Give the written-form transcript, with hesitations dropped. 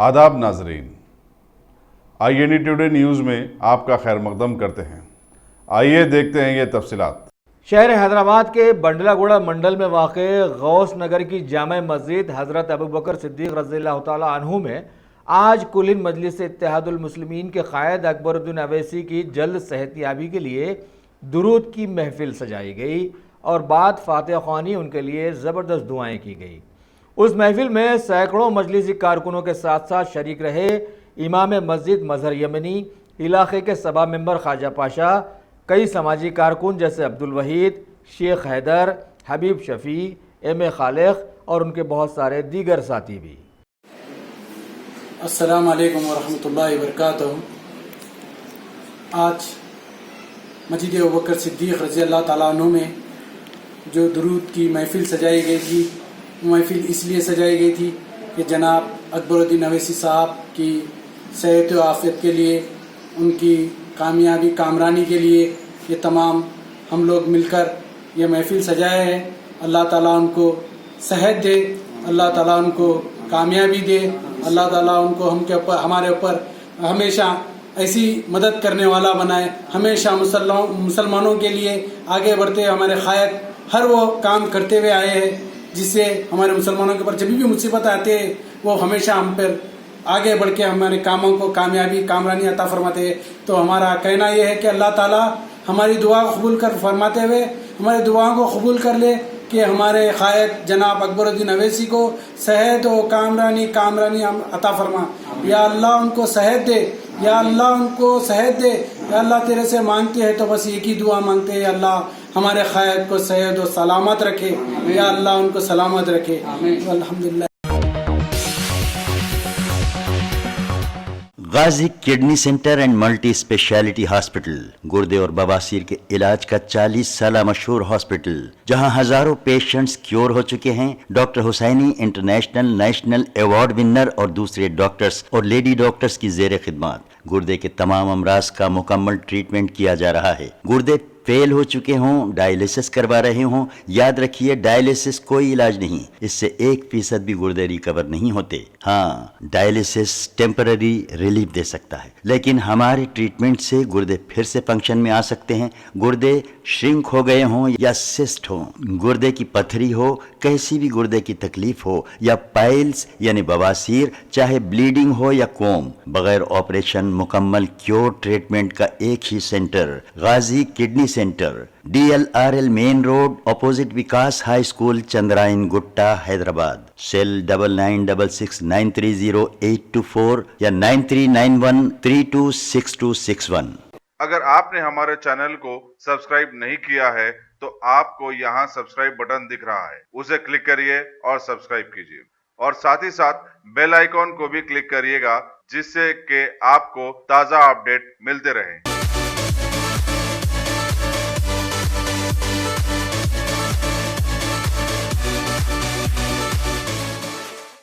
आदाब नाजरीन, INE today news में आपका खैर मकदम करते हैं। आइए देखते हैं ये तफसीलात। शहर हैदराबाद के बंडलागुड़ा मंडल में वाक़े गौस नगर की जामा मस्जिद हज़रत अबू बकर सिद्दीक़ रज़ियल्लाहु ताला अन्हु में आज कुलिन मजलिस इत्तेहादुल मुस्लिमीन के क़ायद अकबरुद्दीन अवैसी की जल्द सेहतयाबी के लिए दुरूद की महफिल सजाई गई और बाद फातिहा ख़्वानी उनके लिए ज़बरदस्त दुआएं की गई। उस महफिल में सैकड़ों मजलिसी कारकुनों के साथ साथ शरीक रहे इमाम मस्जिद मजहर यमनी, इलाके के सभा मेंबर ख्वाजा पाशा, कई समाजी कारकुन जैसे अब्दुल वहीद, शेख हैदर, हबीब शफी, M.A. खालिक और उनके बहुत सारे दीगर साथी भी। अस्सलाम वालेकुम वरहमतुल्लाहि वबरकातुहू। आज मस्जिद अबू बकर सिद्दीक़ रज़ियल्लाहु ताला अन्हु में जो दुरूद की महफिल सजाई गई थी, वो महफिल इसलिए सजाई गई थी कि जनाब अकबरुद्दीन अवैसी साहब की सेहत व आफ़ियत के लिए, उनकी कामयाबी कामरानी के लिए ये तमाम हम लोग मिलकर ये महफिल सजाए हैं। अल्लाह ताला उनको सेहत दे, अल्लाह ताला उनको कामयाबी दे, अल्लाह ताला उनको हमारे ऊपर हमेशा ऐसी मदद करने वाला बनाए। हमेशा मुसलमानों के लिए आगे बढ़ते हमारे क़ायद हर वो काम करते हुए आए हैं जिससे हमारे मुसलमानों के ऊपर जब भी मुसीबत आते हैं वो हमेशा हम पर आगे बढ़ के हमारे कामों को कामयाबी कामरानी अता फरमाते हैं। तो हमारा कहना यह है कि अल्लाह ताला हमारी दुआ को कबूल कर फरमाते हुए हमारी दुआओं को कबूल कर ले कि हमारे क़ायद जनाब अकबरुद्दीन अवैसी को सेहत व कामरानी अता फरमा। या अल्लाह उनको सेहत दे, या अल्लाह उनको सेहत दे, या अल्लाह तेरे से मांगते हैं तो बस एक ही दुआ मांगते हैं, अल्लाह हमारे क़ायद को सेहत व सलामत रखे, या अल्लाह उनको सलामत रखे। अल्हम्दुलिल्लाह। Ghazi kidney centre and multi speciality hospital गुर्दे और बवासीर के इलाज का 40 साल मशहूर हॉस्पिटल, जहां हजारों पेशेंट्स क्योर हो चुके हैं। Doctor Husaini international national award winner और दूसरे डॉक्टर्स और लेडी डॉक्टर्स की जेर खिदमत गुर्दे के तमाम अमराज का मुकम्मल ट्रीटमेंट किया जा रहा है। गुर्दे फेल हो चुके हों, डायलिसिस करवा रहे हों, याद रखिए डायलिसिस कोई इलाज नहीं, इससे 1% भी गुर्दे रिकवर नहीं होते। हाँ, डायलिसिस टेम्पररी रिलीफ दे सकता है, लेकिन हमारे ट्रीटमेंट से गुर्दे फिर से फंक्शन में आ सकते हैं। गुर्दे श्रिंक हो गए हों या सिस्ट हो, गुर्दे की पथरी हो, कैसी भी गुर्दे की तकलीफ हो या पाइल्स यानी बवासीर, चाहे ब्लीडिंग हो या कोम, बगैर ऑपरेशन मुकम्मल क्योर ट्रीटमेंट का एक ही centre, Ghazi kidney centre, DLRL main road opposite Vikas high school, Chandrayan Gutta, Hyderabad. Cell 9966930824 या 9391326261। अगर आपने हमारे चैनल को सब्सक्राइब नहीं किया है तो आपको यहाँ सब्सक्राइब बटन दिख रहा है, उसे क्लिक करिए और सब्सक्राइब कीजिए और साथ ही साथ बेल आइकॉन को भी क्लिक करिएगा जिससे कि आपको ताज़ा अपडेट मिलते रहें।